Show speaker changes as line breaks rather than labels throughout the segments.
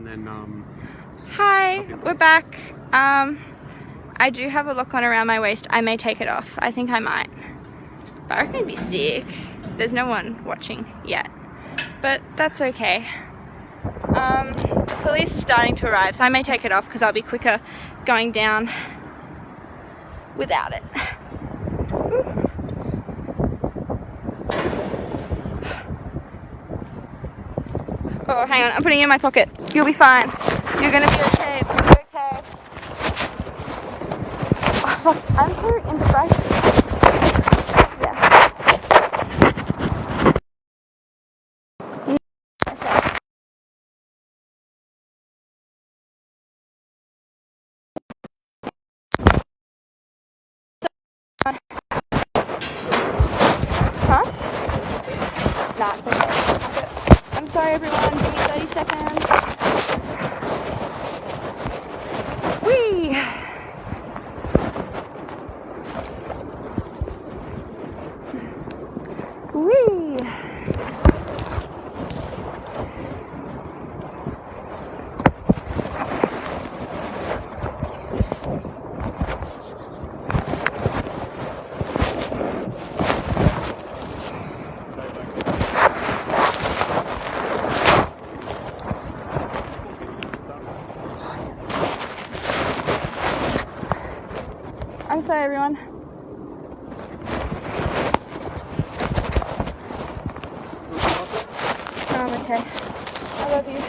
And then,
Hi, we're back. I do have a lock on around my waist. I may take it off. I think I might. But I reckon it'd be sick. There's no one watching yet. But that's okay. The police are starting to arrive, so I may take it off because I'll be quicker going down without it. Oh, hang on, I'm putting it in my pocket. You'll be fine. You're gonna be okay. It's gonna be okay. Oh, I'm so indecisive. Yeah. Huh? Nah, it's okay. I'm sorry, everyone. Give me 30 seconds. Whee! Whee! I'm sorry, everyone. I'm okay. I love you.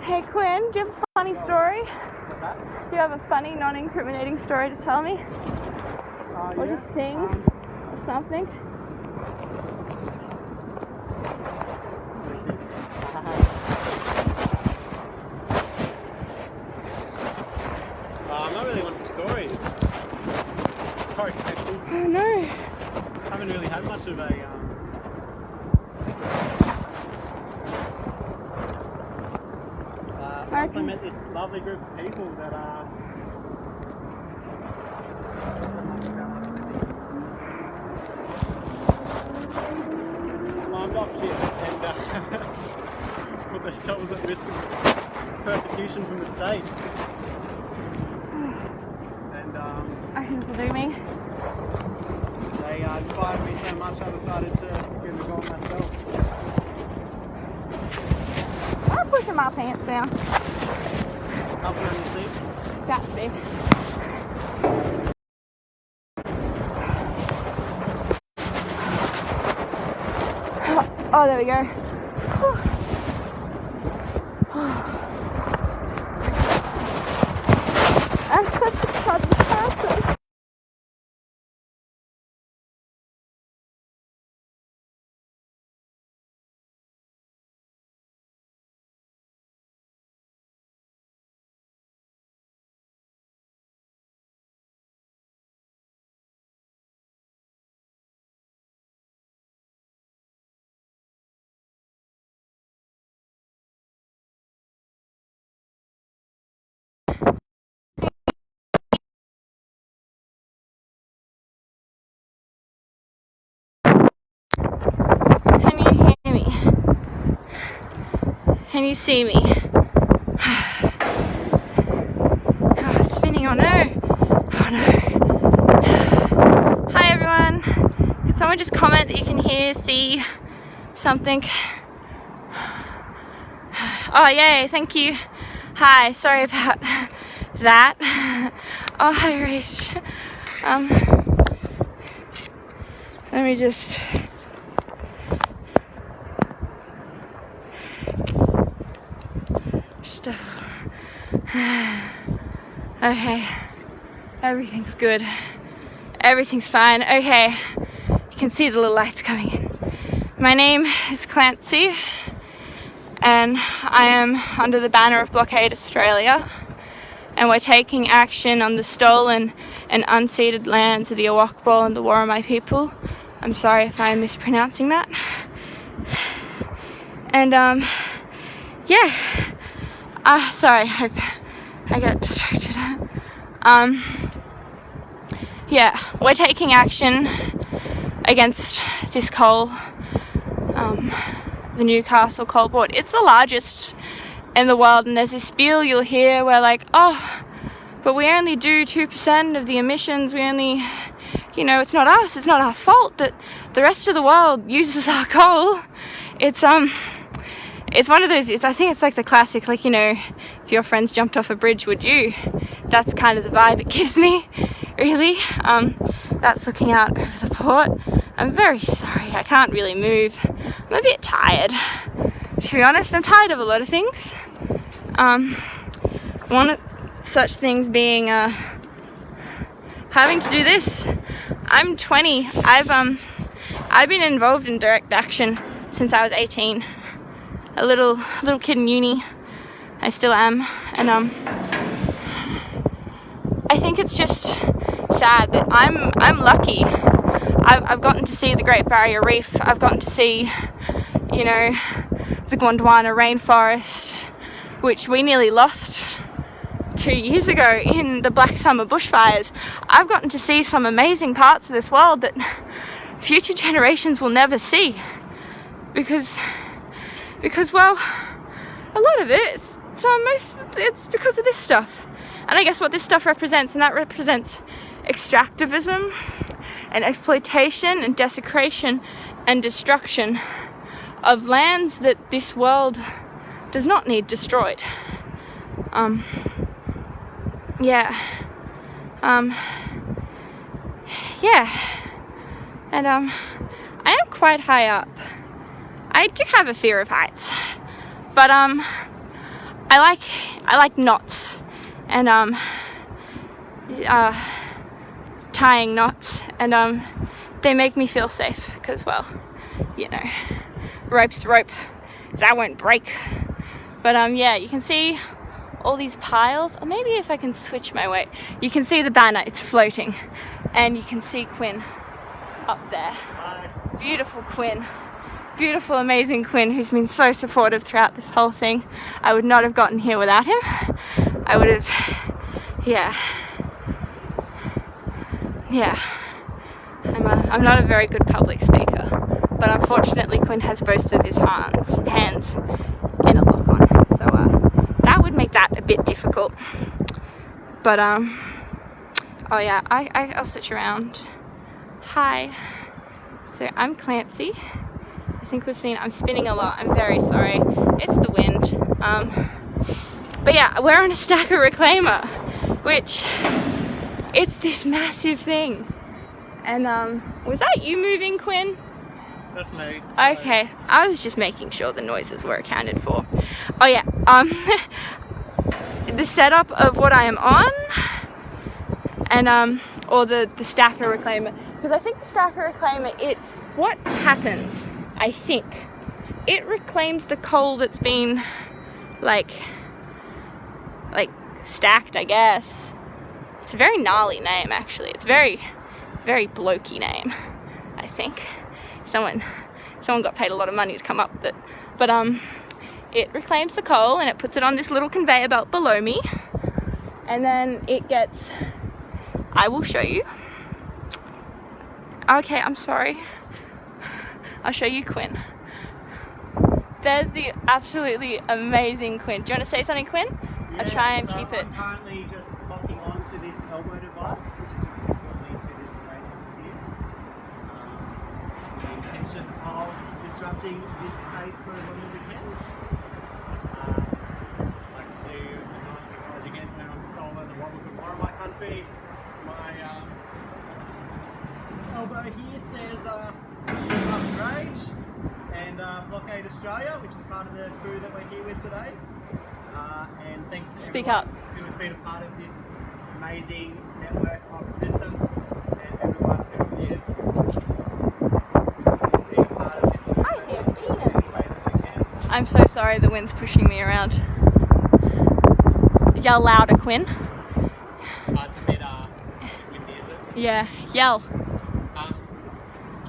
Hey Quinn, do you have a funny story? Do you have a funny, non-incriminating story to tell me? Or
yeah.
just sing or something?
I'm not really one for stories. Sorry, Clancy.
Oh no.
Haven't really had much of a once I met this lovely group of people that climbed up here and put themselves at risk of persecution from the state. And
I can believe me.
they inspired me so much I decided to give it a go myself.
I'm pushing my pants down.
Up on the seat.
Got to be. Oh, there we go. I'm such a cuddly person. Can you hear me? Can you see me? Oh, it's spinning. Oh no. Oh no. Hi everyone. Can someone just comment that you can hear, see something? Oh yay, thank you. Hi, sorry about that. Oh, hi, Rach. Let me just... stuff. Okay. Everything's good. Everything's fine. Okay. You can see the little lights coming in. My name is Clancy, and I am under the banner of Blockade Australia, and we're taking action on the stolen and unceded lands of the Awabakal and the Worimi people. I'm sorry if I'm mispronouncing that. And yeah. Sorry, I got distracted. Yeah, we're taking action against this coal, the Newcastle coal port. It's the largest in the world, and there's this spiel you'll hear where like, oh, but we only do 2% of the emissions, we only, you know, it's not us, it's not our fault that the rest of the world uses our coal. It's one of those, I think it's like the classic, like, you know, if your friends jumped off a bridge, would you? That's kind of the vibe it gives me, really. That's looking out over the port. I'm very sorry, I can't really move. I'm a bit tired. To be honest, I'm tired of a lot of things. One of such things being having to do this. I'm 20. I've been involved in direct action since I was 18. A little kid in uni. I still am, and I think it's just sad that I'm lucky. I've gotten to see the Great Barrier Reef. I've gotten to see, you know, the Gondwana rainforest, which we nearly lost 2 years ago in the Black Summer bushfires. I've gotten to see some amazing parts of this world that future generations will never see, because well, a lot of it, it's because of this stuff. And I guess what this stuff represents, and that represents extractivism and exploitation and desecration and destruction of lands that this world does not need destroyed. Yeah. And I am quite high up. I do have a fear of heights, but I like knots and tying knots, and they make me feel safe because, well, you know, rope's rope, that won't break. But yeah, you can see all these piles, or maybe if I can switch my weight, you can see the banner, it's floating, and you can see Quinn up there. Beautiful Quinn. Beautiful, amazing Quinn, who's been so supportive throughout this whole thing. I would not have gotten here without him. I would have, yeah. I'm not a very good public speaker, but unfortunately Quinn has both of his hands in a lock on, so that would make that a bit difficult. But oh yeah, I'll switch around. Hi. So I'm Clancy. I think we've seen, I'm spinning a lot, I'm very sorry, it's the wind. But yeah, we're on a stacker reclaimer, which, it's this massive thing. And was that you moving, Quinn?
That's me.
Okay, I was just making sure the noises were accounted for. Oh yeah, the setup of what I am on, and or the stacker reclaimer, because I think the stacker reclaimer, what happens, I think, it reclaims the coal that's been like stacked, I guess. It's a very gnarly name, actually. It's very, very blokey name, I think. Someone got paid a lot of money to come up with it. But it reclaims the coal and it puts it on this little conveyor belt below me, and then it gets, I will show you. Okay, I'm sorry. I'll show you Quinn. There's the absolutely amazing Quinn. Do you want to say something, Quinn?
Yeah,
I'll try and
so
keep it.
I'm currently just locking onto this elbow device, which is going to support me to this radius here. The intention of disrupting this space for as long as we can. Like to acknowledge again when I'm stolen Country. My elbow here says Blockade and Blockade Australia, which is part of the crew that we're here with today. And thanks to
Speak
everyone
up.
who has been a part of this amazing network of resistance, and everyone who is being part of this movement
I hear
in any way that they can.
I'm so sorry the wind's pushing me around. Yell louder, Quinn.
It's a bit windy, is it?
Yeah, yell.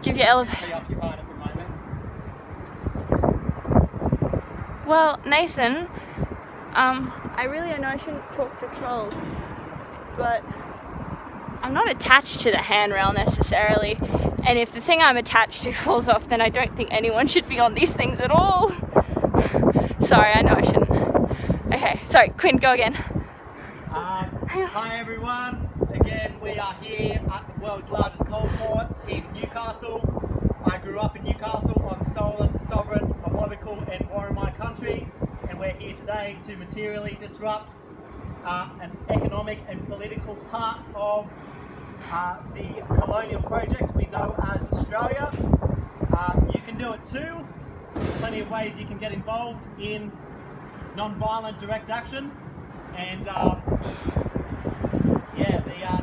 Give your elevator.
Preoccupied at the moment.
Well, Nathan, I know I shouldn't talk to trolls, but I'm not attached to the handrail necessarily. And if the thing I'm attached to falls off, then I don't think anyone should be on these things at all. Sorry, I know I shouldn't. Okay, sorry, Quinn, go again.
Hi everyone, again we are here at the world's largest coal port in Newcastle. I grew up in Newcastle on stolen, sovereign, Awabakal and Worimi Country, and we're here today to materially disrupt an economic and political part of the colonial project we know as Australia. You can do it too. There's plenty of ways you can get involved in non-violent direct action, and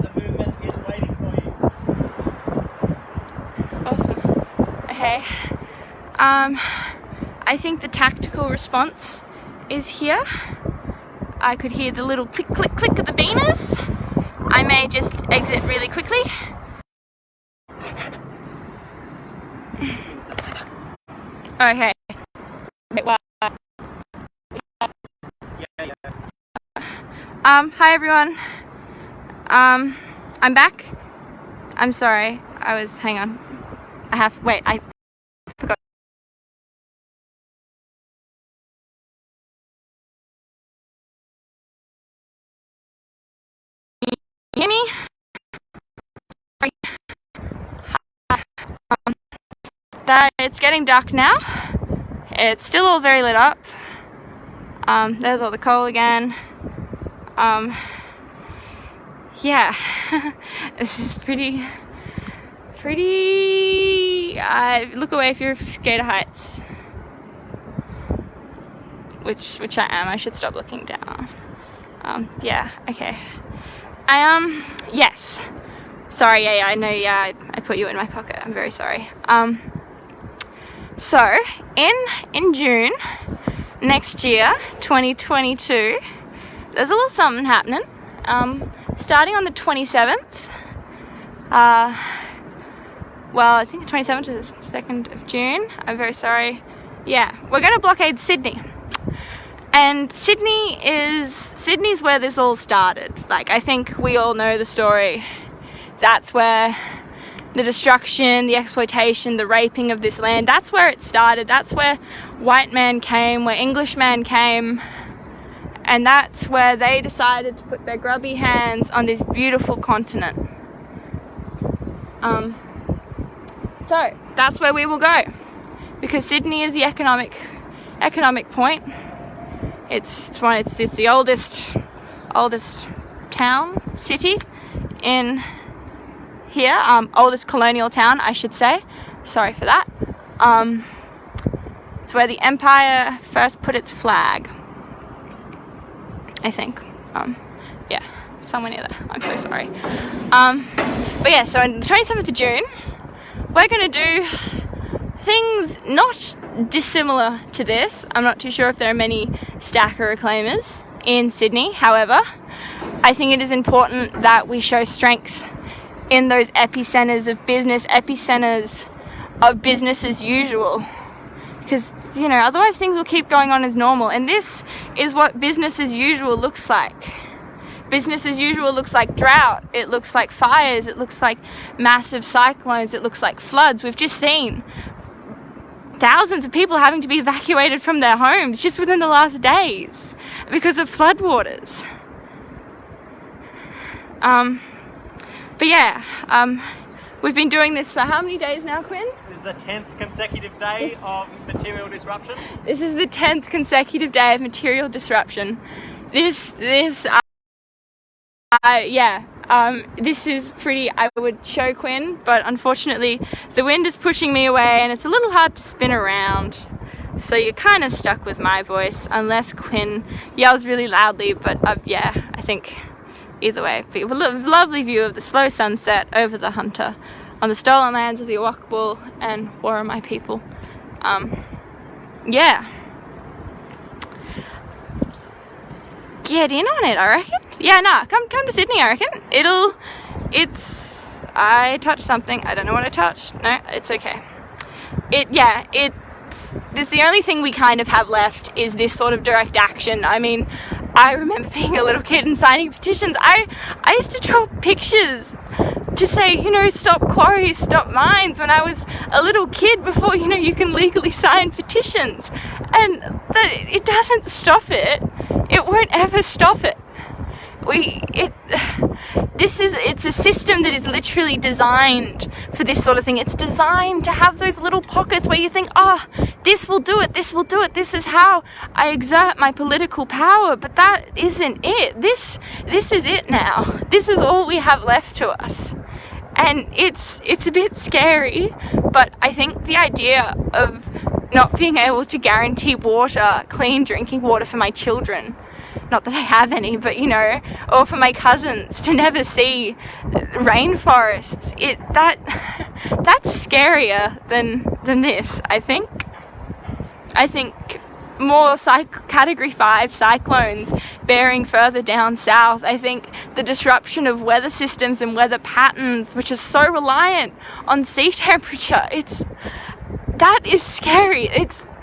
the movement is waiting for you.
Awesome. Okay. I think the tactical response is here. I could hear the little click, click, click of the beamers. I may just exit really quickly. Okay. Wow. Hi everyone. I'm back. I'm sorry. Hang on. I forgot. Can you hear me? Sorry. It's getting dark now. It's still all very lit up. There's all the coal again. Yeah, this is pretty, look away if you're scared of heights. Which I am. I should stop looking down. Yeah, okay. Yes. Sorry, yeah, I know, yeah, I put you in my pocket. I'm very sorry. So, in June next year, 2022, there's a little something happening. Starting on the 27th, well, I think the 27th is the 2nd of June. I'm very sorry. Yeah, we're going to blockade Sydney. And Sydney's where this all started. Like, I think we all know the story. That's where the destruction, the exploitation, the raping of this land, that's where it started. That's where white man came, where Englishman came. And that's where they decided to put their grubby hands on this beautiful continent. So that's where we will go, because Sydney is the economic point. It's the oldest city in here. Oldest colonial town, I should say. Sorry for that. It's where the empire first put its flag, I think. Yeah, somewhere near there. I'm so sorry. But yeah, so on the 27th of June, we're going to do things not dissimilar to this. I'm not too sure if there are many stacker reclaimers in Sydney. However, I think it is important that we show strength in those epicenters of business, epicenters of business as usual. Because, you know, otherwise things will keep going on as normal. And this is what business as usual looks like. Business as usual looks like drought. It looks like fires. It looks like massive cyclones. It looks like floods. We've just seen thousands of people having to be evacuated from their homes just within the last days because of floodwaters. But yeah, we've been doing this for how many days now, Quinn?
This is the 10th consecutive day of material disruption.
This is the 10th consecutive day of material disruption. Yeah, This is pretty, I would show Quinn, but unfortunately the wind is pushing me away and it's a little hard to spin around. So you're kind of stuck with my voice unless Quinn yells really loudly, but yeah, I think either way. But a lovely view of the slow sunset over the Hunter on the stolen lands of the Awabakal and Worimi people. Yeah. Get in on it, I reckon. Yeah, nah, come to Sydney, I reckon. I touched something. I don't know what I touched. No, it's okay. It's the only thing we kind of have left is this sort of direct action. I mean, I remember being a little kid and signing petitions. I used to draw pictures to say, you know, stop quarries, stop mines when I was a little kid before, you know, you can legally sign petitions. And that it doesn't stop it. It won't ever stop it. It's a system that is literally designed for this sort of thing. It's designed to have those little pockets where you think, this will do it, this is how I exert my political power, but that isn't it. This is it now. This is all we have left to us. And it's a bit scary, but I think the idea of not being able to guarantee water, clean drinking water for my children, not that I have any, but you know, or for my cousins to never see rainforests, that's scarier than this, I think. I think more category 5 cyclones bearing further down south. I think the disruption of weather systems and weather patterns, which is so reliant on sea temperature, that is scary.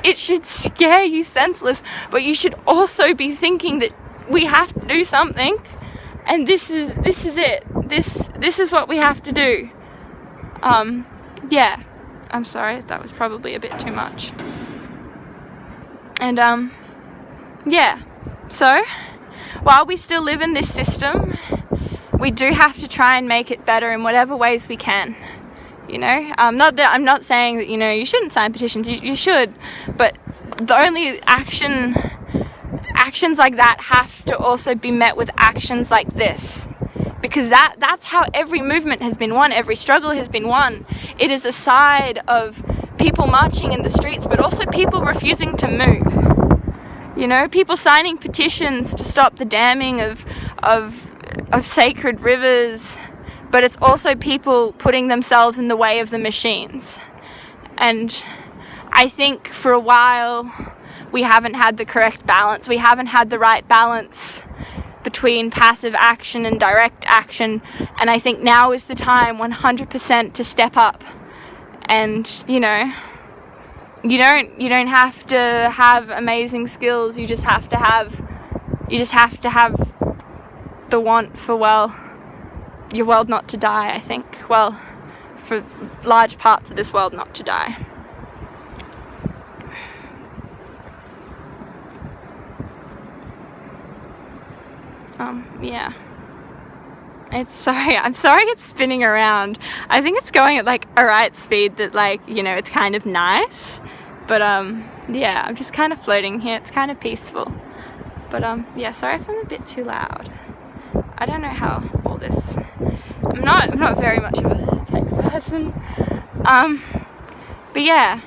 It should scare you senseless, but you should also be thinking that we have to do something, and this is it. This is what we have to do. Yeah, I'm sorry, that was probably a bit too much. And yeah, so while we still live in this system, we do have to try and make it better in whatever ways we can. You know, I'm not saying that, you know, you shouldn't sign petitions, you should, but the only actions like that have to also be met with actions like this, because that's how every movement has been won, every struggle has been won. It is a side of people marching in the streets, but also people refusing to move. You know, people signing petitions to stop the damming of sacred rivers, but it's also people putting themselves in the way of the machines. And I think for a while we haven't had the correct balance. We haven't had the right balance between passive action and direct action. And I think now is the time 100% to step up. And, you know, you don't have to have amazing skills. You just have to have the want for, well, your world not to die, I think. Well, for large parts of this world not to die. Yeah. I'm sorry it's spinning around. I think it's going at like a right speed that, like, you know, it's kind of nice. But yeah, I'm just kind of floating here. It's kind of peaceful. But yeah, sorry if I'm a bit too loud. I don't know how all this, I'm not very much of a tech person. But yeah.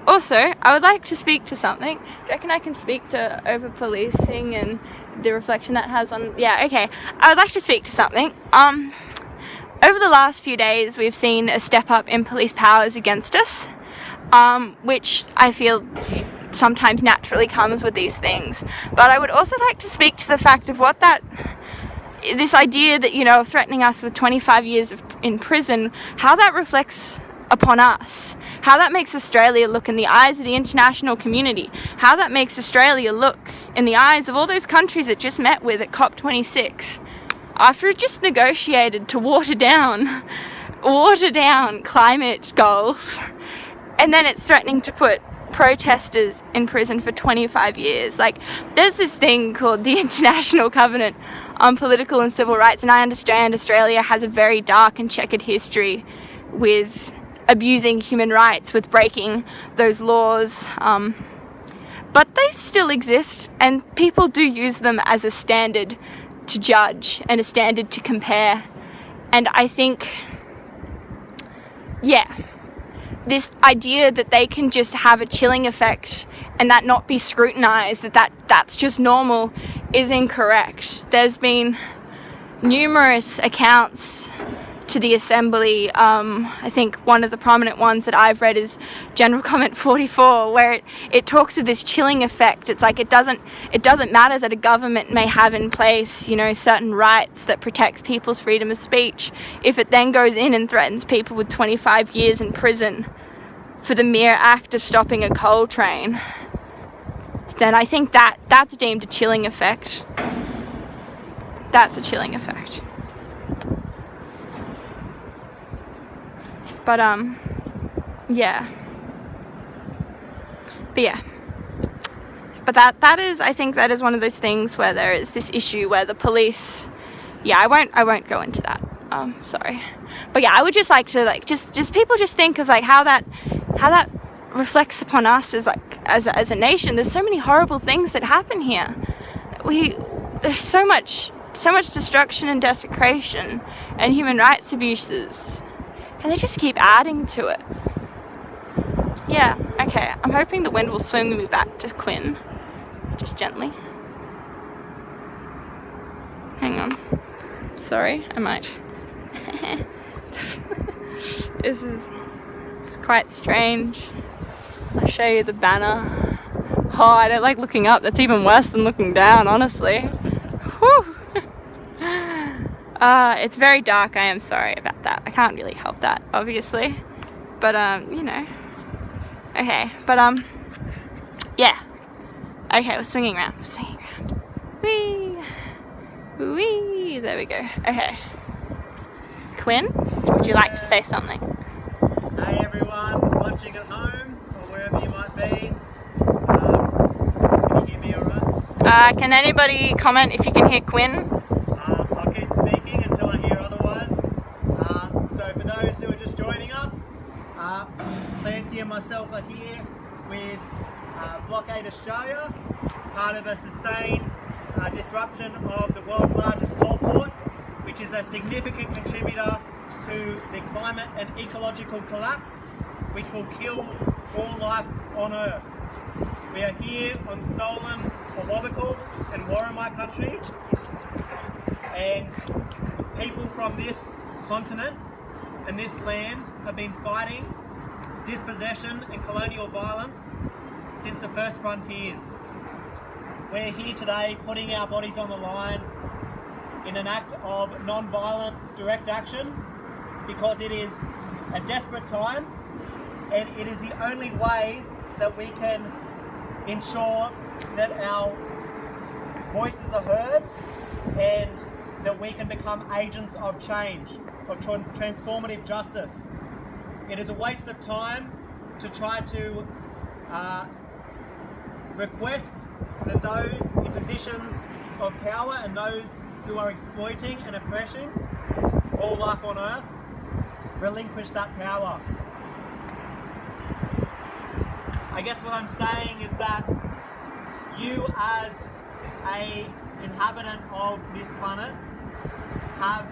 Also, I would like to speak to something. Do you reckon I can speak to over-policing and the reflection that has on... Yeah, okay. I would like to speak to something. Over the last few days, we've seen a step up in police powers against us, which I feel sometimes naturally comes with these things. But I would also like to speak to the fact of what this idea that, you know, of threatening us with 25 years in prison, how that reflects upon us, how that makes Australia look in the eyes of the international community, how that makes Australia look in the eyes of all those countries it just met with at COP26, after it just negotiated to water down climate goals, and then it's threatening to put protesters in prison for 25 years. Like, there's this thing called the International Covenant on Political and Civil Rights, and I understand Australia has a very dark and checkered history with abusing human rights, with breaking those laws, but they still exist, and people do use them as a standard to judge and a standard to compare. And I think, yeah, this idea that they can just have a chilling effect and that not be scrutinized, that's just normal, is incorrect. There's been numerous accounts to the Assembly. I think one of the prominent ones that I've read is General Comment 44, where it talks of this chilling effect. It's like it doesn't matter that a government may have in place, you know, certain rights that protects people's freedom of speech. If it then goes in and threatens people with 25 years in prison for the mere act of stopping a coal train, then I think that's deemed a chilling effect. That's a chilling effect. But yeah. But that is, I think that is one of those things where there is this issue where the police, yeah, I won't go into that. Sorry. But yeah, I would just like to just people just think of like how that reflects upon us as a nation. There's so many horrible things that happen here. There's so much destruction and desecration and human rights abuses, and they just keep adding to it. Yeah, okay, I'm hoping the wind will swing me back to Quinn, just gently. Hang on, sorry, I might. It's quite strange. I'll show you the banner. Oh, I don't like looking up. That's even worse than looking down, honestly. Whew. It's very dark. I am sorry about that. I can't really help that, obviously. But, you know. Okay, but, yeah. Okay, we're swinging around. Whee! Whee! There we go. Okay. Quinn, would you like to say something?
Hey everyone, watching at home, or wherever you might be. Can you hear me alright?
Can anybody comment if you can hear Quinn?
I'll keep speaking until I hear otherwise. So for those who are just joining us, Clancy and myself are here with Blockade Australia, part of a sustained disruption of the world's largest coal port, which is a significant contributor to the climate and ecological collapse, which will kill all life on Earth. We are here on stolen Awabakal and Worimi Country, and people from this continent and this land have been fighting dispossession and colonial violence since the first frontiers. We're here today putting our bodies on the line in an act of non-violent direct action, because it is a desperate time and it is the only way that we can ensure that our voices are heard and that we can become agents of change, of transformative justice. It is a waste of time to try to request that those in positions of power and those who are exploiting and oppressing all life on Earth relinquish that power. I guess what I'm saying is that you, as an inhabitant of this planet, have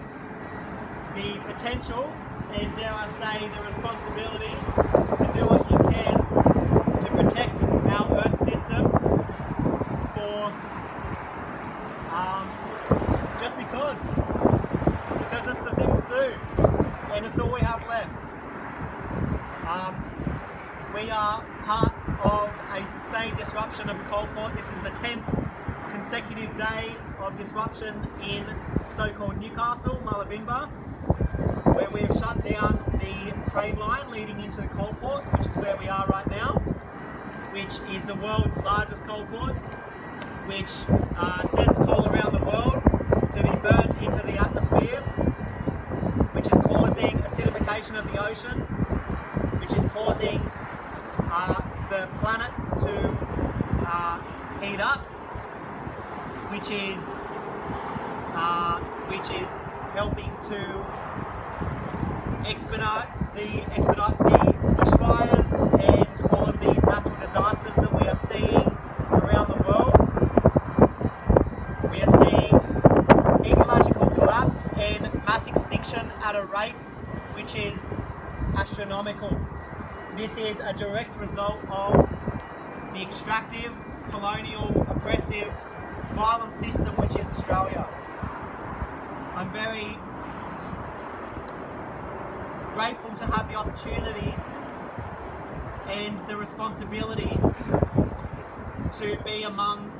the potential and, dare I say, the responsibility to do what you can to protect our Earth systems for just because it's the thing to do, and it's all we have left. We are part of a sustained disruption of the coal port. This is the 10th consecutive day of disruption in so-called Newcastle, Mobilisation, where we have shut down the train line leading into the coal port, which is where we are right now, which is the world's largest coal port, which sends coal around the world to be burnt into the atmosphere, which is causing acidification of the ocean, which is causing the planet to heat up, which is helping to expedite the bushfires and all of the natural disasters that we are seeing around the world. We are seeing results in mass extinction at a rate which is astronomical. This is a direct result of the extractive, colonial, oppressive, violent system which is Australia. I'm very grateful to have the opportunity and the responsibility to be among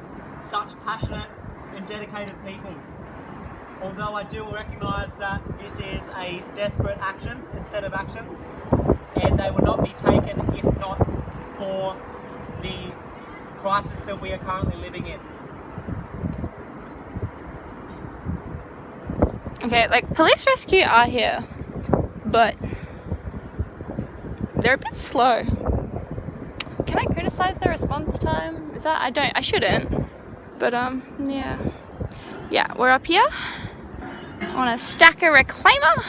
such passionate and dedicated people. Although I do recognise that this is a desperate action and set of actions, and they will not be taken if not for the crisis that we are currently living in.
Okay, like police rescue are here, but they're a bit slow. Can I criticize their response time? Is that I shouldn't. But yeah, we're up here on a stacker reclaimer.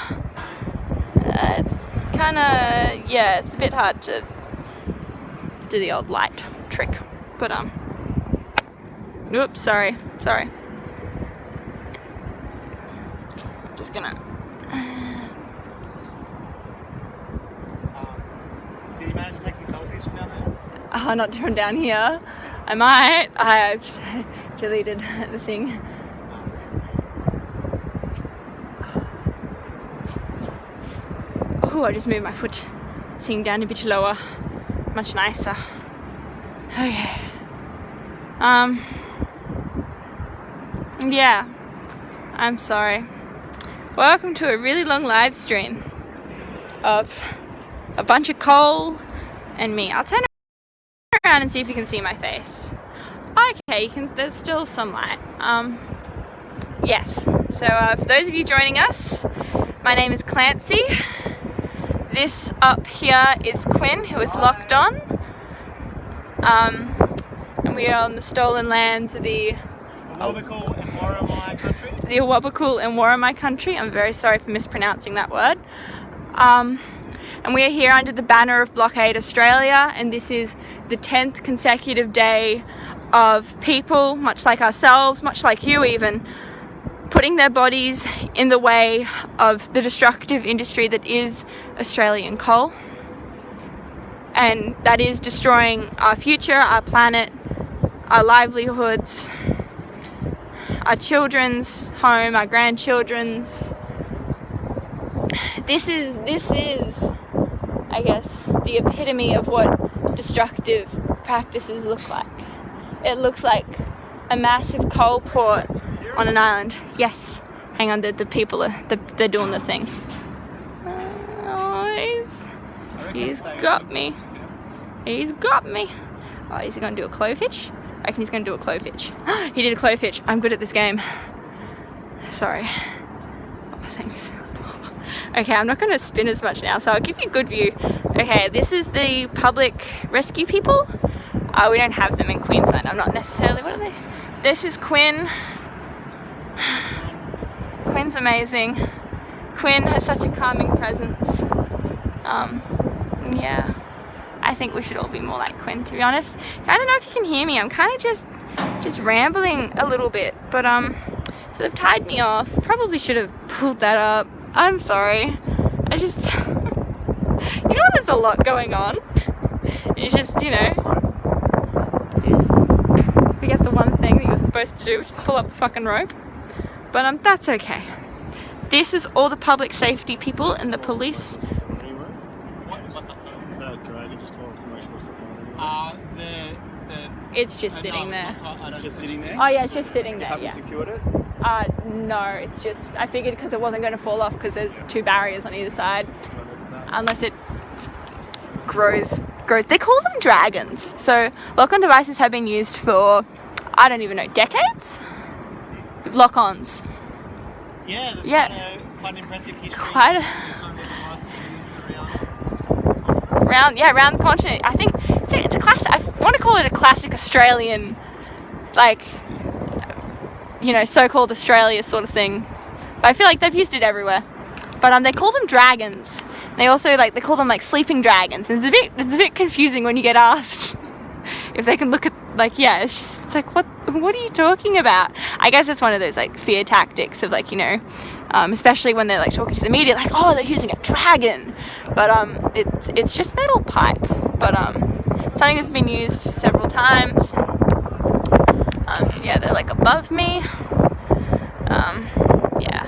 It's kind of, yeah, it's a bit hard to do the old light trick, but oops, sorry, just gonna
Did you manage to take some selfies from down there?
not from down here. I might. I've deleted the thing. Oh, I just moved my foot thing down a bit lower. Much nicer. Okay. Yeah. I'm sorry. Welcome to a really long live stream of a bunch of coal and me. I'll turn around and see if you can see my face. Okay, there's still some light. Yes. So for those of you joining us, my name is Clancy. This up here is Quinn, who is locked on. And we are on the stolen lands of the
Awabakal and Worimi Country.
The Awabakal and Worimi Country. I'm very sorry for mispronouncing that word. And we are here under the banner of Blockade Australia, and this is the 10th consecutive day of people, much like ourselves, much like you even, putting their bodies in the way of the destructive industry that is Australian coal. And that is destroying our future, our planet, our livelihoods, our children's home, our grandchildren's. This is, I guess, the epitome of what destructive practices look like. It looks like a massive coal port on an island. Yes, hang on, the people are they're doing the thing. Oh, he's got me. He's got me. Oh, is he gonna do a clove-hitch? I reckon he's gonna do a clove-hitch. He did a clove-hitch. I'm good at this game. Sorry. Oh, thanks. Okay, I'm not going to spin as much now, so I'll give you a good view. Okay, this is the public rescue people. We don't have them in Queensland. I'm not necessarily... What are they? This is Quinn. Quinn's amazing. Quinn has such a calming presence. Yeah. I think we should all be more like Quinn, to be honest. I don't know if you can hear me. I'm kind of just rambling a little bit, but so they've tied me off. Probably should have pulled that up. I'm sorry. I just, you know, there's a lot going on. It's just, you know, you forget the one thing that you're supposed to do, which is pull up the fucking rope. But that's okay. This is all the public safety people and the police.
What's that, sorry?
Is that a dragon just told information or something?
It's just sitting there.
It's just sitting there?
Oh yeah, it's just sitting there,
You
yeah.
haven't secured it?
No, it's just, I figured because it wasn't going to fall off because there's two barriers on either side. Unless it grows. They call them dragons. So lock-on devices have been used for, I don't even know, decades? Lock-ons.
Yeah, there's
Yeah.
quite an impressive history.
Around the continent. I think it's a classic. I want to call it a classic Australian, like, you know, so-called Australia sort of thing. But I feel like they've used it everywhere. But they call them dragons. They also they call them like sleeping dragons. And it's a bit confusing when you get asked if they can look at, like, yeah, it's like what are you talking about? I guess it's one of those like fear tactics of like, you know, especially when they're like talking to the media, like, oh, they're using a dragon, but it's just metal pipe, but something that's been used several times. Yeah, they're like above me. Yeah,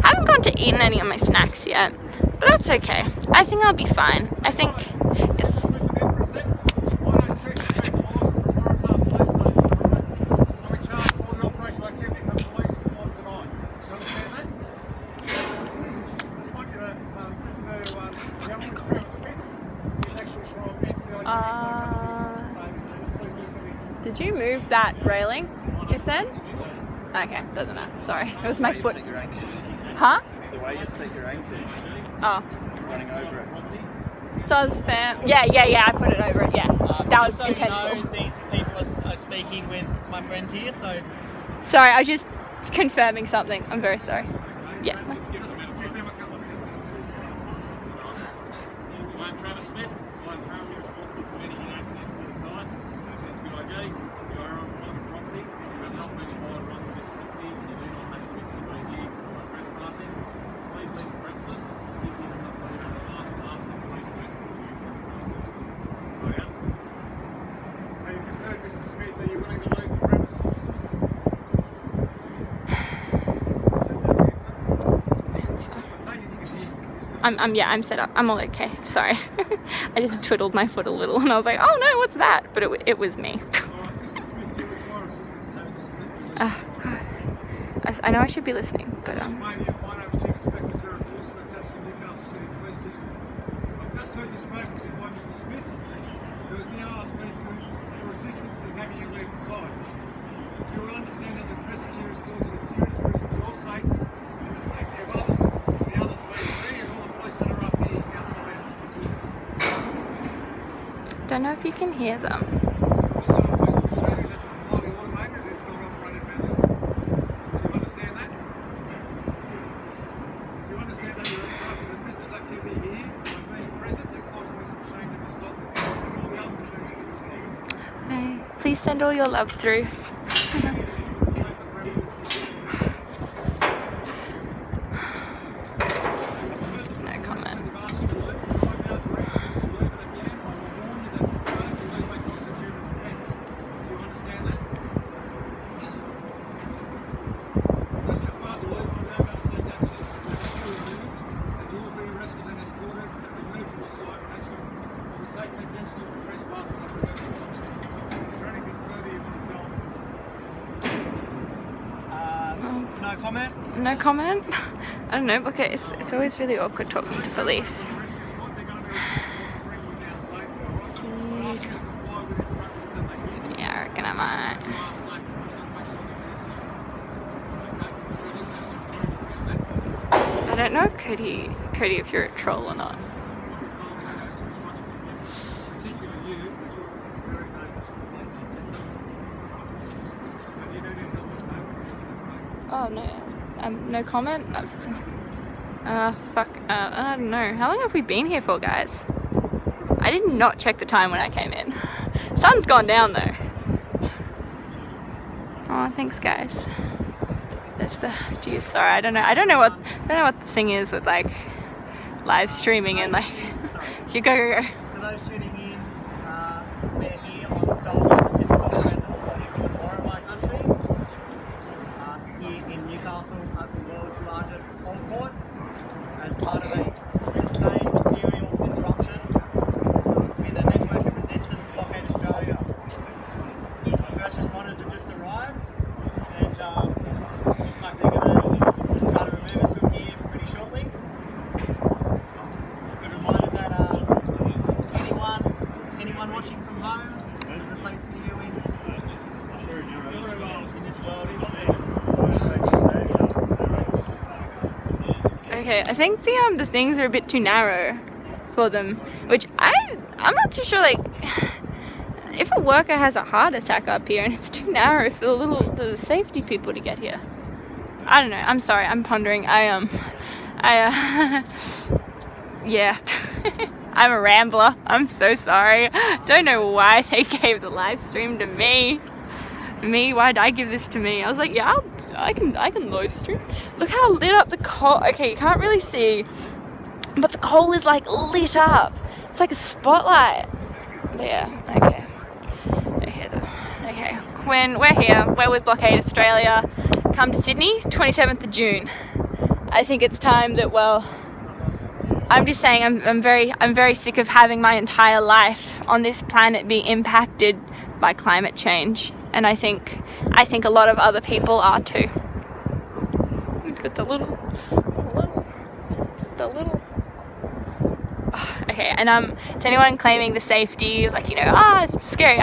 I haven't gone to eaten any of my snacks yet, but that's okay. I think I'll be fine. I think, yes. Did you move that railing just then? Okay, doesn't matter. Sorry, it was my foot. Huh?
The way you set your anchors.
Oh.
Running over it.
Soz fam. Yeah, I put it over it, yeah. That was
so
intentional.
You know, these people are speaking with my friend here, so...
Sorry, I was just confirming something. I'm very sorry. Yeah.
I'm Travis Smith. I'm currently responsible for getting access to the site. That's good idea. You are on private property. You have not been involved in running this property. You do not have a business to be here by trespassing. Please leave the premises. If you have not been able to ask the police to escort you from the premises.
So you just heard Mr. Smith, are you willing to leave the premises?
I'm set up. I'm all okay. Sorry. I just twiddled my foot a little and I was like, oh no, what's that? But it was me. God. I know I should be listening, but
My name's Chief Inspector Jared Dawson, attached to Newcastle City Police District. I've just heard you spoken to by Mr. Smith, who has now asked me for assistance in having you leave the site. You will understand that your presence here is causing a serious risk to your safety and the safety of others. The others being me and all the police that are up here outside our facilities.
don't know if you can hear them.
This other police will show you that's not highly automated, it's not operated manually. Do you understand that? Do you understand that you're interrupting the business activity here by being present and causing this machine to be stopped and all the other machines to be stopped?
Hey, please send all your love through.
Any assistance to leave the premises
No comment.
I've asked you to leave, and I'm now directing you to leave it again. I will warn you that running to leave may constitute an offence. Do you understand that? As your father leave, I'm now going to take action to have you removed, and you will be arrested and escorted and removed from the site, and action will be taken against you for trespassing on the premises. Is there anything further you want to tell me?
No comment?
No comment? I don't know, because it's always really awkward talking to police.
Rescue squad, they're going to be responsible for bringing you down safely, alright? I'll ask you to comply with instructions that they give you.
Yeah, I reckon I might.
You are safe, but also make sure that you're safe. Okay, you at least have some freedom around that.
I don't know if Cody, if you're a troll or not.
What you're told me, those instructions you give, particularly you, because you're very dangerous. And you don't need help with that.
Oh no, no comment. Fuck. I don't know. How long have we been here for, guys? I did not check the time when I came in. Sun's gone down though. Oh, thanks, guys. There's the. Geez, sorry. I don't know what the thing is with like live streaming and like. You go.
For those tuning in, we're here on Stolen and Sovereign of Worimi Country, here in Newcastle at the world's largest concourt, as part of a sustained material disruption with a network of resistance Blockade Australia. First responders have just arrived, and looks like they're going to try to remove us from here pretty shortly. Good reminder that anyone watching from home, there's a place for you in this world.
Okay, I think the things are a bit too narrow for them, which I'm not too sure. Like, if a worker has a heart attack up here and it's too narrow for the safety people to get here, I don't know. I'm sorry. I'm pondering. Yeah. I'm a rambler. I'm so sorry. Don't know why they gave the live stream to me. Me? Why'd I give this to me? I was like, yeah, I can live stream. Look how lit up the coal. Okay, you can't really see, but the coal is like lit up. It's like a spotlight. There. Okay. Okay. Quinn, we're here. We're with Blockade Australia. Come to Sydney, 27th of June. I think it's time that, well, I'm just saying I'm very sick of having my entire life on this planet be impacted by climate change, and I think a lot of other people are too. Look at the little. Oh, okay, and to anyone claiming the safety, like, you know, it's scary.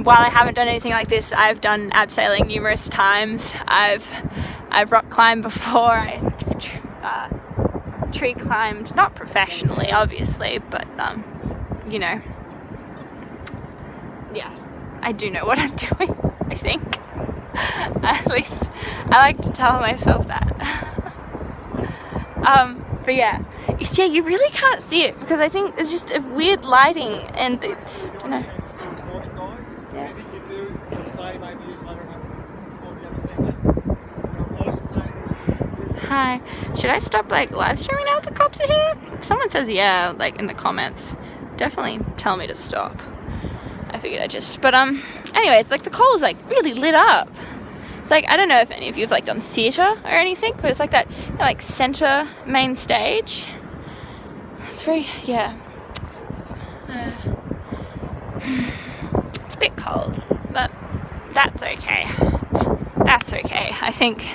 While I haven't done anything like this, I've done abseiling numerous times. I've rock climbed before. I tree climbed, not professionally, obviously, but you know, yeah, I do know what I'm doing. I think, at least, I like to tell myself that. But yeah, you really can't see it because I think there's just a weird lighting and you know. Yeah.
Anything you do, say maybe use, I don't know,
hi, should I stop like live streaming now that the cops are here? If someone says yeah, like in the comments, definitely tell me to stop. I figured but anyway, it's like the coal is like really lit up. It's like, I don't know if any of you have like done theatre or anything, but it's like that, you know, like centre main stage. It's very, yeah. It's a bit cold, but that's okay. That's okay. I think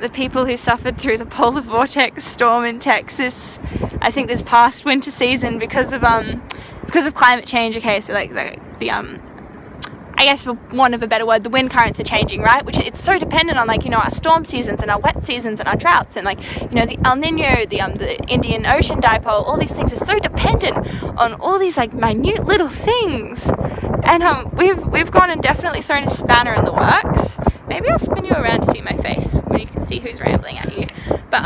the people who suffered through the polar vortex storm in Texas, I think this past winter season because of climate change. Okay, so like the I guess for want of a better word, the wind currents are changing, right? Which it's so dependent on, like, you know, our storm seasons and our wet seasons and our droughts and, like, you know, the El Nino, the Indian Ocean dipole. All these things are so dependent on all these like minute little things. And we've gone and definitely thrown a spanner in the works. Maybe I'll spin you around to see my face when you can see who's rambling at you. But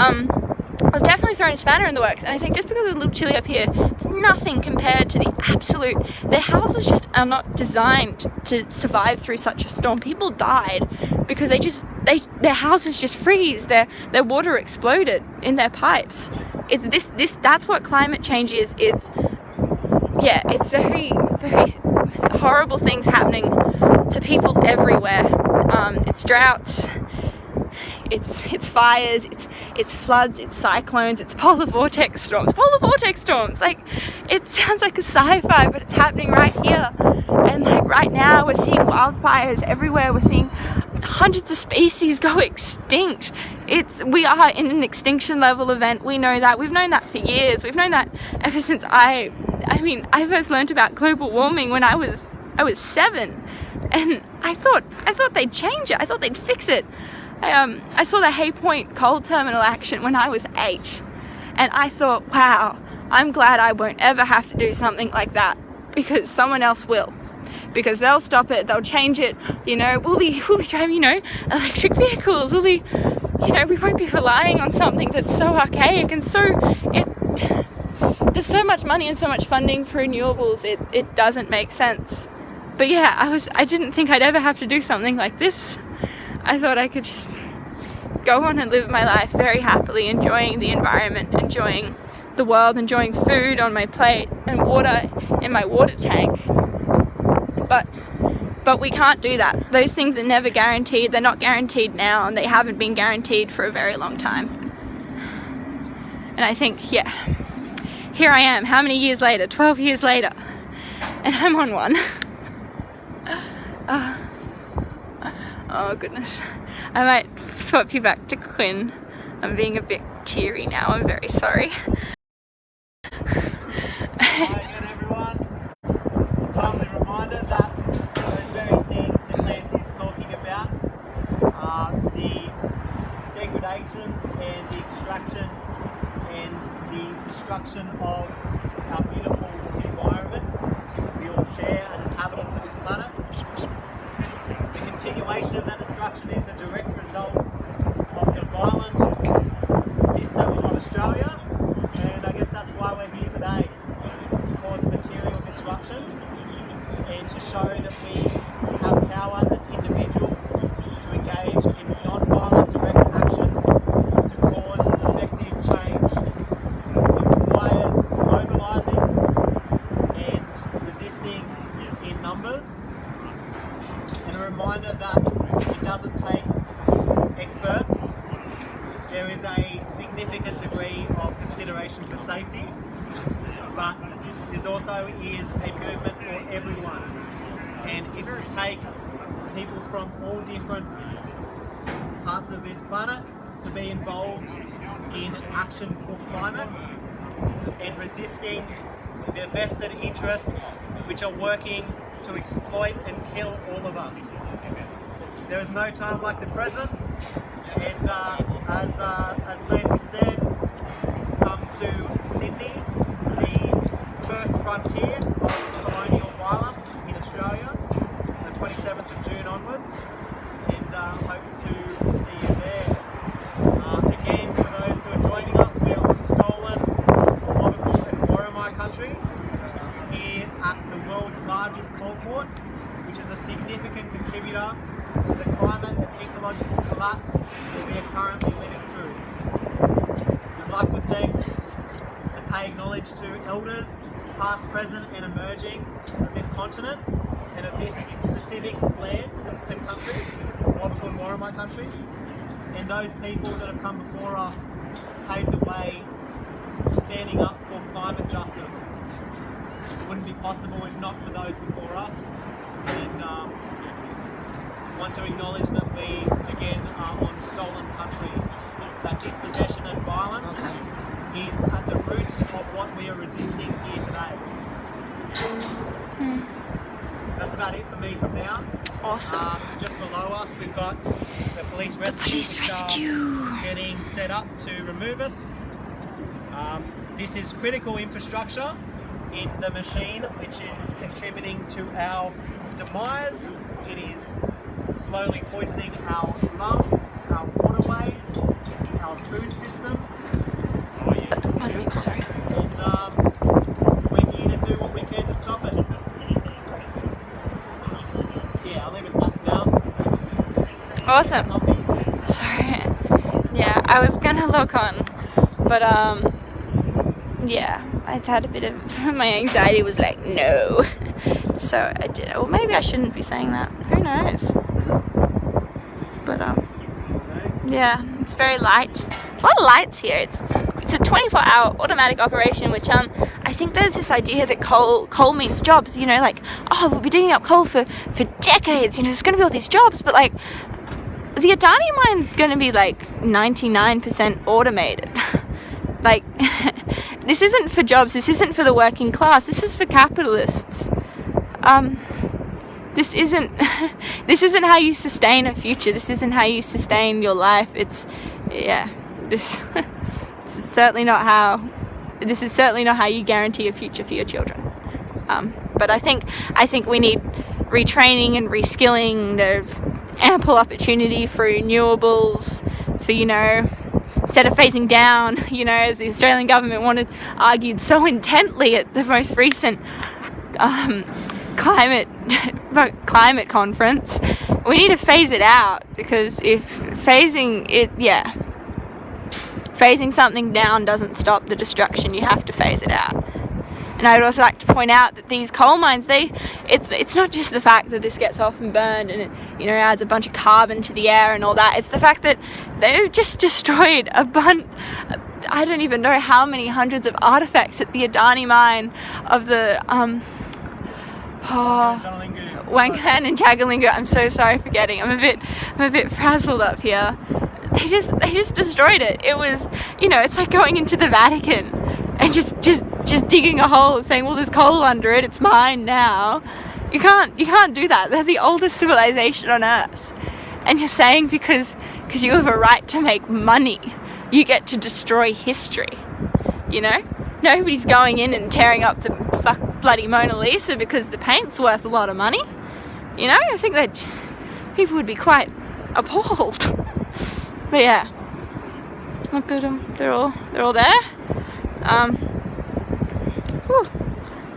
I've definitely thrown a spanner in the works, and I think just because it's a little chilly up here, it's nothing compared to the absolute. Their houses just are not designed to survive through such a storm. People died because their houses just freeze. Their water exploded in their pipes. It's that's what climate change is. It's very, very horrible things happening to people everywhere. It's droughts, it's fires, it's floods, it's cyclones, it's polar vortex storms. Like, it sounds like a sci-fi, but it's happening right here. And like right now we're seeing wildfires everywhere. We're seeing hundreds of species go extinct. We are in an extinction level event. We know that. We've known that for years. We've known that ever since I first learned about global warming when I was 7, and I thought they'd change it. I thought they'd fix it. I saw the Hay Point coal terminal action when I was 8, and I thought, wow, I'm glad I won't ever have to do something like that, because someone else will. Because they'll stop it, they'll change it, you know, we'll be driving, you know, electric vehicles, we won't be relying on something that's so archaic and there's so much money and so much funding for renewables, it doesn't make sense. But yeah, I didn't think I'd ever have to do something like this. I thought I could just go on and live my life very happily, enjoying the environment, enjoying the world, enjoying food on my plate and water in my water tank. But we can't do that. Those things are never guaranteed. They're not guaranteed now, and they haven't been guaranteed for a very long time. And I think, yeah, here I am, how many years later? 12 years later, and I'm on one. Oh goodness. I might swap you back to Quinn. I'm being a bit teary now, I'm very sorry.
Hi again, everyone. Timely reminder that those very things that Clancy's talking about are the degradation and the extraction and the destruction of our beautiful environment we all share as inhabitants of this planet. The continuation of that destruction is a direct result of the violent system of Australia, and I guess that's why we're here today, to cause material disruption and to show that we experts. There is a significant degree of consideration for safety, but this also is a movement for everyone. And it will take people from all different parts of this planet to be involved in action for climate and resisting the vested interests which are working to exploit and kill all of us. There is no time like the present, and as Clancy said, come to Sydney, the first frontier of colonial violence in Australia, the 27th of June onwards, and hope to see you there. Again, for those who are joining us, we are on stolen Awabakal and Worimi Country, here at the world's largest coal port, which is a significant contributor to the climate and ecological collapse that we are currently living through. We'd like to thank and pay acknowledge to elders, past, present and emerging of this continent and of this specific land and country, Awabakal and Worimi Country, and those people that have come before us paved the way standing up for climate justice. It wouldn't be possible if not for those before us, and want to acknowledge that we again are on stolen country, that dispossession and violence is at the root of what we are resisting here today. That's about it for me from now.
Awesome.
Just below us we've got the police rescue, getting set up to remove us. This is critical infrastructure in the machine which is contributing to our demise. It is slowly poisoning our lungs, our waterways, our food systems.
Pardon me, sorry.
And we're here to do what we can to stop it. Yeah, I'll leave it at that now.
Awesome. Sorry. Yeah, I was gonna look on, but yeah, I had a bit of, my anxiety was like, no. So I did. Well, maybe I shouldn't be saying that. Who knows? But yeah, it's very light. There's a lot of lights here. It's a 24-hour automatic operation, which I think there's this idea that coal means jobs. You know, like, oh, we'll be digging up coal for decades. You know, there's going to be all these jobs, but like, the Adani mine's going to be like 99% automated. Like, this isn't for jobs. This isn't for the working class. This is for capitalists. This isn't how you sustain a future. This isn't how you sustain your life. This is certainly not how you guarantee a future for your children. But I think we need retraining and reskilling. There's ample opportunity for renewables, for, you know, instead of phasing down, you know, as the Australian government argued so intently at the most recent climate conference. We need to phase it out, because if phasing something down doesn't stop the destruction, you have to phase it out. And I would also like to point out that these coal mines, it's not just the fact that this gets off and burned and it, you know, adds a bunch of carbon to the air and all that. It's the fact that they've just destroyed a bunch, I don't even know how many hundreds of artifacts at the Adani mine of the Wangan and Jagalingou. I'm so sorry for getting. I'm a bit frazzled up here. They just destroyed it. It was, you know, it's like going into the Vatican and just digging a hole, saying, well, there's coal under it, it's mine now. You can't do that. They're the oldest civilization on Earth, and you're saying because you have a right to make money, you get to destroy history. You know, nobody's going in and tearing up the bloody Mona Lisa because the paint's worth a lot of money. You know, I think that people would be quite appalled. But yeah, look at them. They're all there.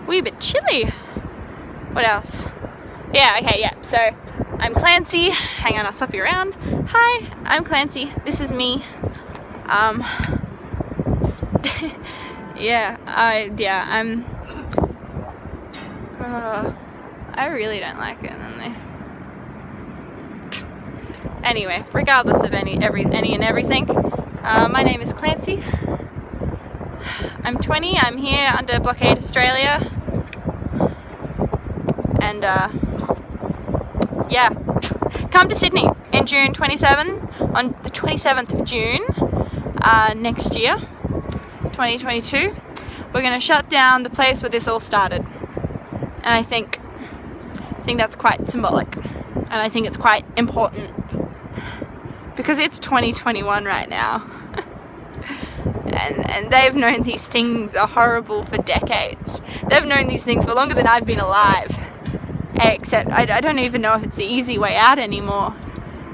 Wee bit chilly. What else? Yeah, okay, yeah. So I'm Clancy. Hang on, I'll swap you around. Hi, I'm Clancy. This is me. I really don't like it. And Anyway, regardless of any and everything, my name is Clancy. I'm 20. I'm here under Blockade Australia, and yeah, come to Sydney in June 27 on the 27th of June next year, 2022. We're going to shut down the place where this all started, and I think that's quite symbolic, and I think it's quite important because it's 2021 right now. And they've known these things are horrible for decades. They've known these things for longer than I've been alive. Except I don't even know if it's the easy way out anymore.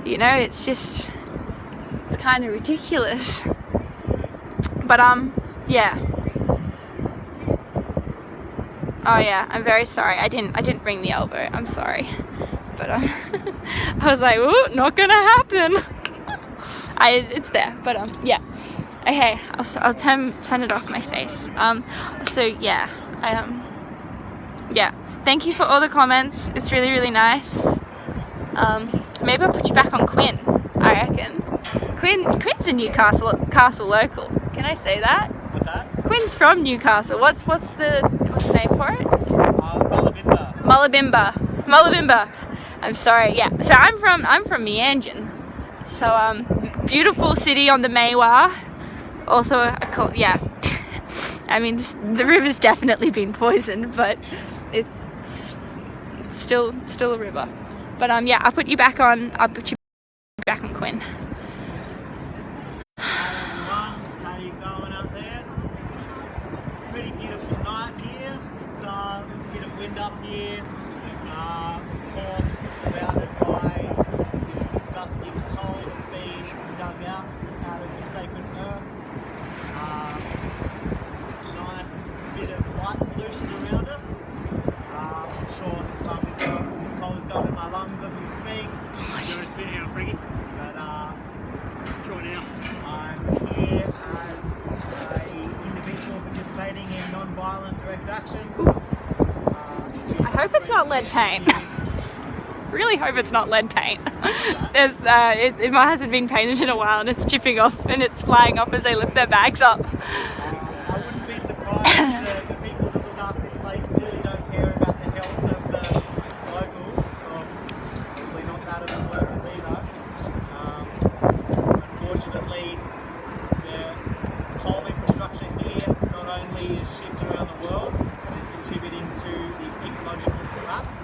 You know, it's kind of ridiculous. But yeah. Oh yeah, I'm very sorry. I didn't bring the elbow. I'm sorry. But I was like, ooh, not gonna happen. It's there. But yeah. Okay, I'll turn it off my face. So yeah, yeah. Thank you for all the comments. It's really, really nice. Maybe I'll put you back on Quinn. I reckon. Quinn's a Newcastle local. Can I say that?
What's that?
Quinn's from Newcastle. What's the name for it? Mobilisation. I'm sorry. Yeah. So I'm from Meanjin. So beautiful city on the Maywar. Also, yeah. I mean, the river's definitely been poisoned, but it's still a river. But yeah, I'll put you back on Quinn.
How you going out there? It's a pretty beautiful night here. It's a bit of wind up here. Of course, surrounded by this disgusting coal that's being dug out of the sacred earth. Nice bit of light pollution around us. I'm sure this coal is going in my lungs as we speak.
You're spitting out, Frankie.
But
Try now.
I'm here as an individual participating in non-violent direct action.
I hope it's not lead paint. Really hope it's not lead paint. There's it hasn't been painted in a while and it's chipping off and it's flying off as they lift their bags up.
I wouldn't be surprised the people that look after this place clearly don't care about the health of the locals, or probably not that of the workers either. Unfortunately, the coal infrastructure here not only is shipped around the world, but is contributing to the ecological collapse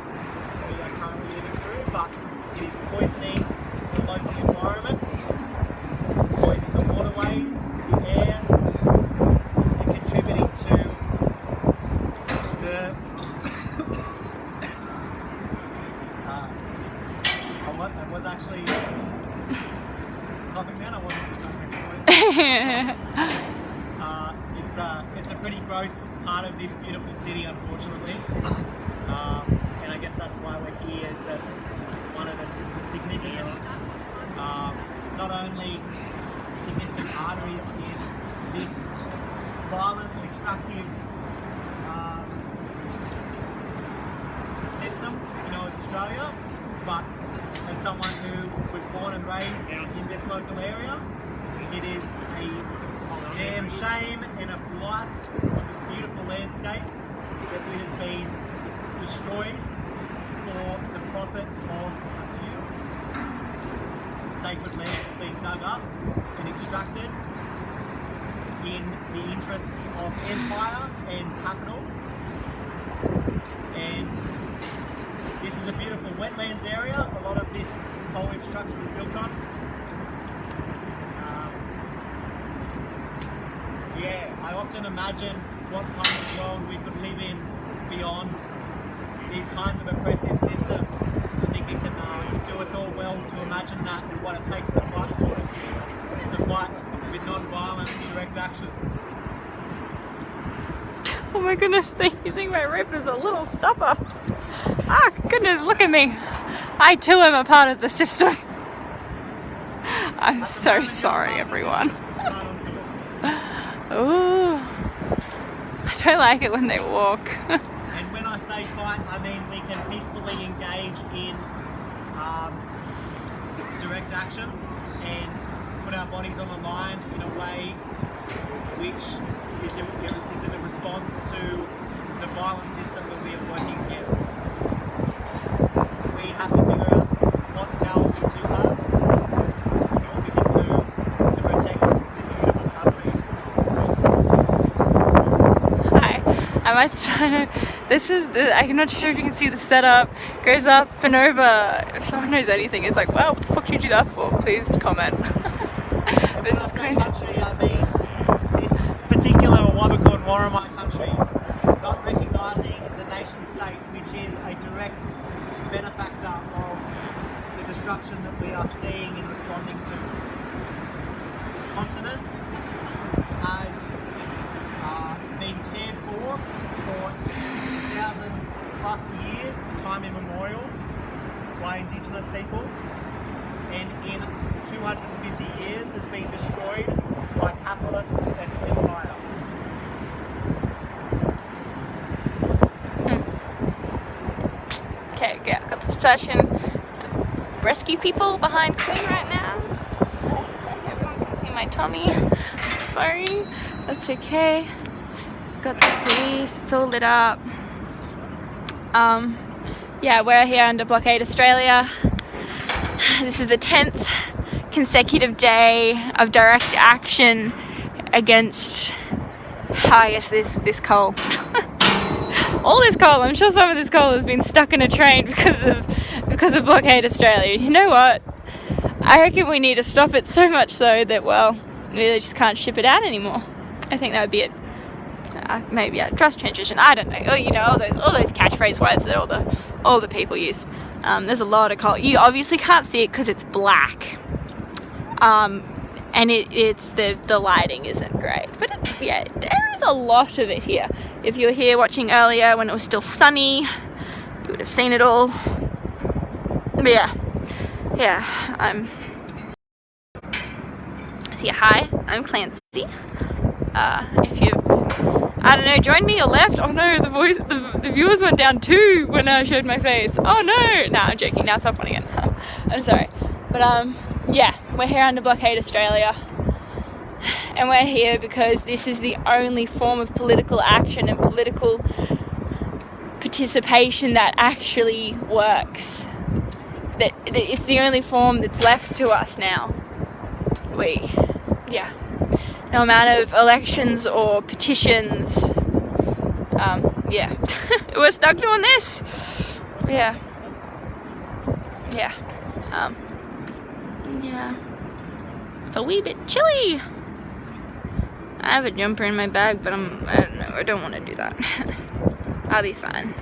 we are currently living through, but it is poisoning the local environment. It's poisoning the waterways, the air, and contributing to the I was actually coughing then. I wasn't just trying to it's a pretty gross part of this beautiful city, unfortunately. And I guess that's why we're here, is that it's one of the significant, not only significant arteries in this violent and extractive system, as Australia, but as someone who was born and raised in this local area, it is a damn shame and a blight of this beautiful landscape that it has been destroyed for the profit of a few. Sacred land has been dug up and extracted in the interests of empire and capital. And this is a beautiful wetlands area. A lot of this coal infrastructure was built on. Yeah, I often imagine what kind of world we could live in beyond these kinds of oppressive systems. I think it can do us all well to imagine that and what it takes to fight for us, to fight with non-violent direct action.
Oh my goodness, they're using my rib as a little stopper. Ah, goodness, look at me. I too am a part of the system. I'm so sorry, everyone. Ooh, I don't like it when they walk.
And when I say fight, I mean we can peacefully engage in direct action and put our bodies on the line in a way which is in a response to the violent system that we are working against. We have to figure out what power we do have and what we can do to protect this beautiful country.
Hi, I'm not sure if you can see the setup. Goes up and over. If someone knows anything, it's like, wow, what the fuck did you do that for? Please comment.
And when I say country, I mean this particular Awabakal and Worimi Country, not recognising the nation state, which is a direct benefactor of the destruction that we are seeing and responding to. This continent has been cared for 60,000 plus years to time immemorial by Indigenous people, and in 250 years has been destroyed by capitalists and empire.
Okay, yeah, got the procession. The rescue people behind Quinn right now. Everyone can see my tummy. Sorry, that's okay. Got the police, it's all lit up. Yeah, we're here under Blockade Australia. This is the 10th consecutive day of direct action against, I guess, this coal. All this coal. I'm sure some of this coal has been stuck in a train because of Blockade Australia. You know what? I reckon we need to stop it so much so that, well, we just can't ship it out anymore. I think that would be it. Maybe trust transition. I don't know. Oh, you know, all those catchphrase words that all the people use. There's a lot of coal. You obviously can't see it because it's black. And it's the lighting isn't great. But yeah, there is a lot of it here. If you were here watching earlier when it was still sunny, you would have seen it all. But yeah, so hi, I'm Clancy. If you, I don't know, joined me or left. Oh no, the viewers went down too when I showed my face. Oh no, nah, I'm joking. Now it's up on again. I'm sorry, but yeah, we're here under Blockade Australia, and we're here because this is the only form of political action and political participation that actually works. That it's the only form that's left to us now. No amount of elections or petitions. Yeah, we're stuck doing this. Yeah. It's a wee bit chilly. I have a jumper in my bag, but I don't want to do that. I'll be fine.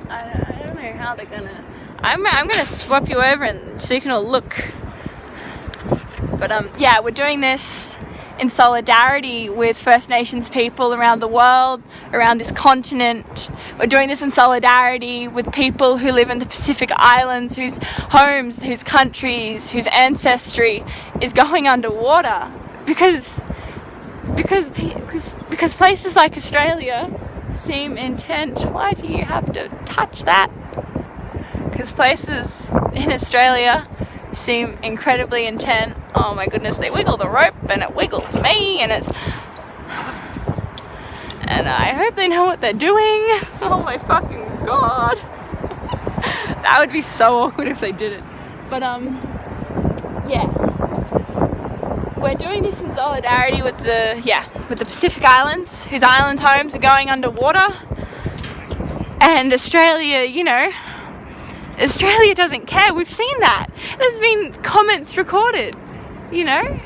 I don't know how they're gonna. I'm gonna swap you over and so you can all look. But yeah, we're doing this in solidarity with First Nations people around the world, around this continent. We're doing this in solidarity with people who live in the Pacific Islands, whose homes, whose countries, whose ancestry is going underwater because places like Australia seem intent. Why do you have to touch that? Because places in Australia seem incredibly intent. Oh my goodness, they wiggle the rope and it wiggles me and I hope they know what they're doing. Oh my fucking god. That would be so awkward if they did it. But yeah. We're doing this in solidarity with the Pacific Islands, whose island homes are going underwater. And Australia, you know, Australia doesn't care. We've seen that. There's been comments recorded, you know.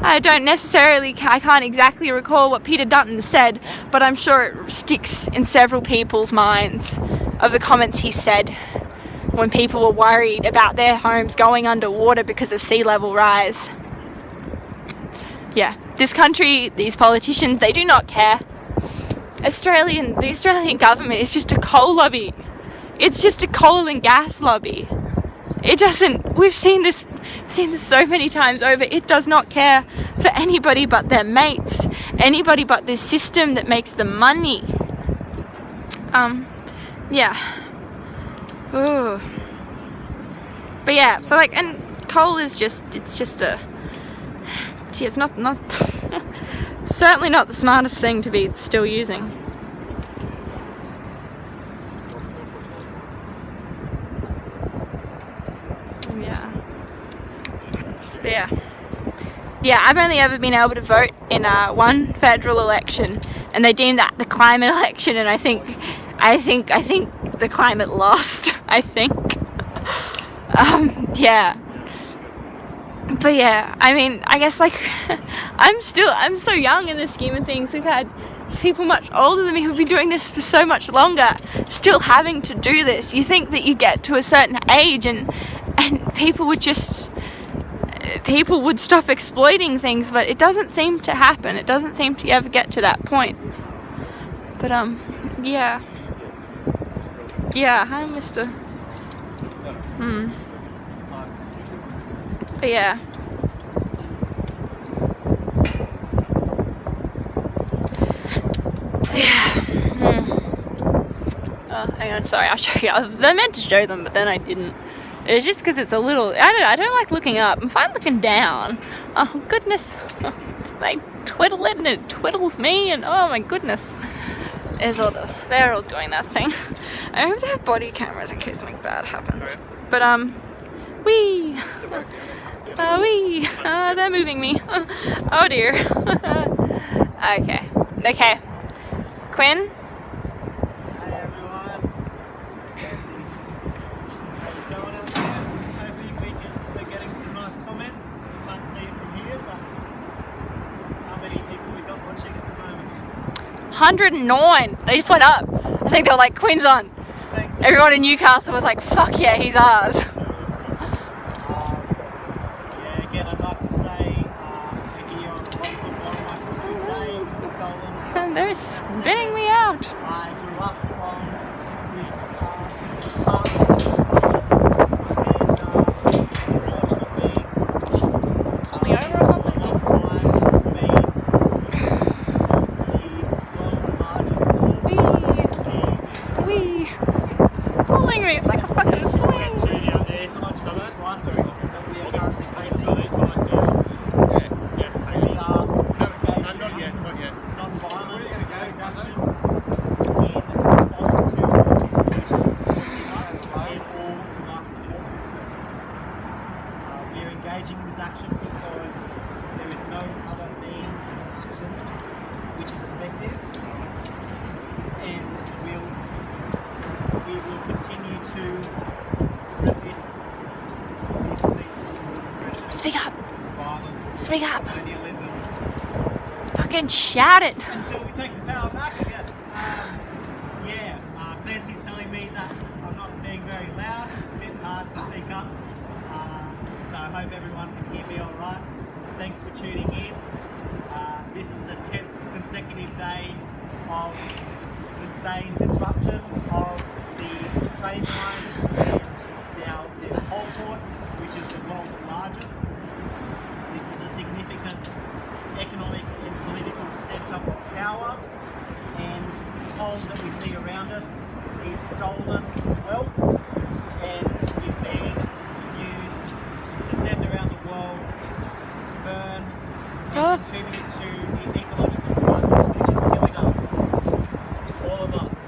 I can't exactly recall what Peter Dutton said, but I'm sure it sticks in several people's minds of the comments he said when people were worried about their homes going underwater because of sea level rise. Yeah, this country, these politicians, they do not care. The Australian government is just a coal lobby. It's just a coal and gas lobby. It doesn't, we've seen this so many times over. It does not care for anybody but their mates, anybody but this system that makes the money. Yeah. Ooh. But yeah, so like, and coal is just, it's just a, gee, it's not certainly not the smartest thing to be still using. Yeah. But yeah, I've only ever been able to vote in one federal election, and they deemed that the climate election, and I think the climate lost. I think. Yeah. But yeah, I mean, I guess like I'm so young in the scheme of things. We've had people much older than me who've been doing this for so much longer, still having to do this. You think that you get to a certain age and people would stop exploiting things, but it doesn't seem to happen. It doesn't seem to ever get to that point. But yeah. Yeah, hi Mr. But yeah. Oh, hang on, sorry, I'll show you. I meant to show them, but then I didn't. It's just because it's a little, I don't like looking up. I'm fine looking down. Oh goodness. They twiddle it and it twiddles me, and oh my goodness. They're all doing that thing. I hope they have body cameras in case something bad happens. But they're moving me. Oh dear. Okay. Quinn?
Hey everyone. What's going on here? Hoping we're getting some nice comments. Can't see it from here, but how many people we got watching at the moment?
109. They just went up. I think they were like, Quinn's on.
Thanks.
Everyone in Newcastle was like, fuck yeah, he's ours.
Yeah, again, I'd like to say we're here on Awabakal and Worimi Country today. Stolen.
So they're spinning me out.
I grew up on this part of the
Pull me over or something?
for a long time, this has been the world's largest coal
Wee. Pulling me, it's like a fucking swing.
ecological crisis that we are currently facing. We are
Not yet.
non-violent reduction in response to the system which is supporting us in all life support systems. We are engaging in this action because there is no other means of action which is effective, and we will continue to resist these forms of oppression,
Speak up.
this violence,
Speak up.
colonialism,
Fucking shout it.
until we take the power back, I guess. Clancy's telling me that I'm not being very loud. It's a bit hard to speak up. So I hope everyone can hear me all right. Thanks for tuning in. This is the 10th consecutive day of sustained disruption of the train line and now the coal port, which is the world's largest. This is a significant economic and political centre of power, and the coal that we see around us is stolen wealth and is being used to send around the world, burn, and contribute to the ecological crisis which is killing us, all of us.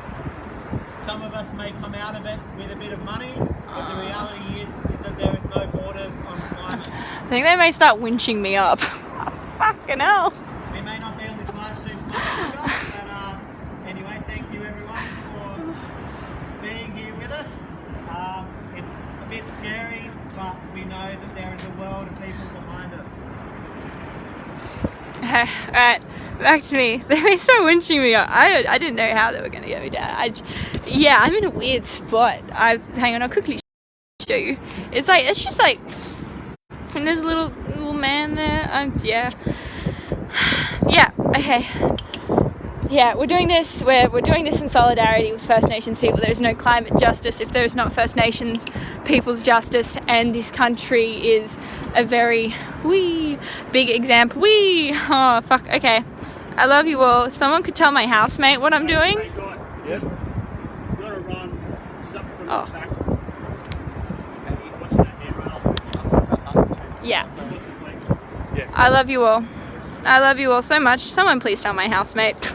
Some of us may come out of it with a bit of money, but the reality is that there is no borders on climate.
I think they may start winching me up. Fucking hell.
We may not be on this live stream much longer, but anyway, thank you everyone for being here with us. It's a bit scary, but we know that there is a world of people behind us.
Alright, back to me. They may start winching me up. I didn't know how they were going to get me down. I'm in a weird spot. Hang on, I'll quickly show you. It's just like, and there's a little man there. Okay. Yeah, we're doing this. We're doing this in solidarity with First Nations people. There is no climate justice if there is not First Nations people's justice, and this country is a very big example. Oh fuck. Okay, I love you all. If someone could tell my housemate what I'm doing.
Hey guys, yes. You gotta run something from the back. Watching that here.
Yeah.
Yeah.
I love you all. I love you all so much. Someone please tell my housemate.